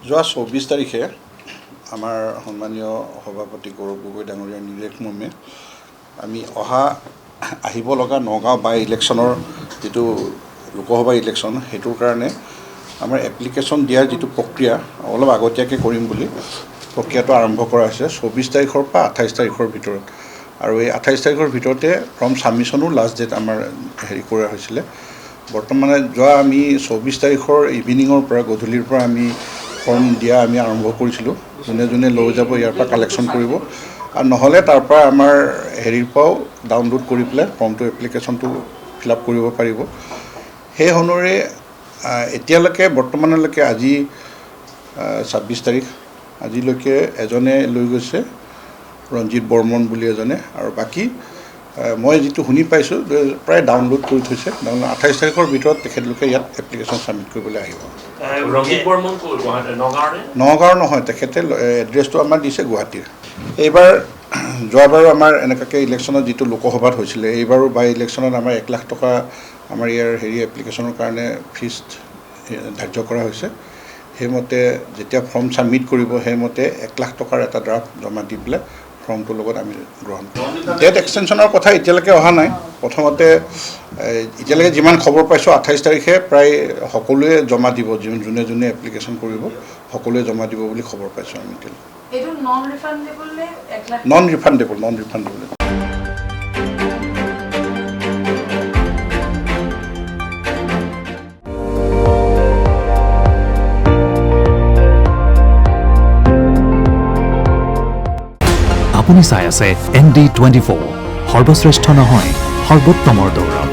যোৱা ২৪ তাৰিখে আমাৰ সন্মানীয় সভাপতি গৌৰৱ গগৈ ডাঙৰীয়াৰ নিৰ্দেশ মৰ্মে আমি আহিব লগা নগাঁও বাই ইলেকশ্যনৰ যিটো লোকসভা ইলেকশ্যন সেইটোৰ কাৰণে আমাৰ এপ্লিকেশ্যন দিয়াৰ যিটো প্ৰক্ৰিয়া অলপ আগতীয়াকৈ কৰিম বুলি প্ৰক্ৰিয়াটো আৰম্ভ কৰা হৈছে ২৪ তাৰিখৰ পৰা ২৮ তাৰিখৰ ভিতৰত। আৰু এই ২৮ তাৰিখৰ ভিতৰতে ফৰ্ম ছাবমিশ্যনো লাষ্ট ডেট আমাৰ কৰা হৈছিলে। বৰ্তমানে যোৱা আমি ২৪ তাৰিখৰ ইভিনিঙৰ পৰা গধূলিৰ পৰা আমি ফৰ্ম দিয়া আমি আৰম্ভ কৰিছিলোঁ। যোনে যোনে লৈ যাব ইয়াৰ পৰা কালেকশ্যন কৰিব আৰু নহ'লে তাৰ পৰা আমাৰ পৰাও ডাউনলোড কৰি পেলাই ফৰ্মটো এপ্লিকেশ্যনটো ফিল আপ কৰিব পাৰিব। সেই অনুসৰি এতিয়ালৈকে বৰ্তমানলৈকে আজি ২৬ তাৰিখ আজিলৈকে এজনে লৈ গৈছে ৰঞ্জিত বৰ্মন বুলি এজনে, আৰু বাকী মই যিটো শুনি পাইছোঁ প্ৰায় ডাউনলোড কৰি থৈছে। ২৮ তাৰিখৰ ভিতৰত তেখেতলোকে ইয়াত এপ্লিকেশ্যন ছাবমিট কৰিবলৈ আহিব। ৰঞ্জিত বৰ্মন নগাঁৱৰ নহয়, তেখেতে এড্ৰেছটো আমাৰ দিছে গুৱাহাটীৰ। এইবাৰ যোৱাবাৰো আমাৰ এনেকুৱাকৈ ইলেকশ্যনত যিটো লোকসভাত হৈছিলে, এইবাৰো বাই ইলেকশ্যনত আমাৰ ১ লাখ টকা আমাৰ ইয়াৰ এপ্লিকেশ্যনৰ কাৰণে ফিজ ধাৰ্য কৰা হৈছে। সেইমতে যেতিয়া ফৰ্ম ছাবমিট কৰিব সেইমতে ১ লাখ টকাৰ এটা ড্ৰাফ্ট জমা দি পেলাই ফৰ্মটোৰ লগত আমি গ্ৰহণ কৰোঁ। ডেট এক্সটেনশ্যনৰ কথা এতিয়ালৈকে অহা নাই। প্ৰথমতে এতিয়ালৈকে যিমান খবৰ পাইছোঁ ২৮ তাৰিখে প্ৰায় সকলোৱে জমা দিব, যোনে যোনে এপ্লিকেশ্যন কৰিব সকলোৱে জমা দিব বুলি খবৰ পাইছোঁ আমি এতিয়ালৈকে। নন ৰিফাণ্ডেবল। আপুনি চাই আছে ND24, সৰ্বশ্ৰেষ্ঠ নহয় সৰ্বোত্তমৰ দৌৰ।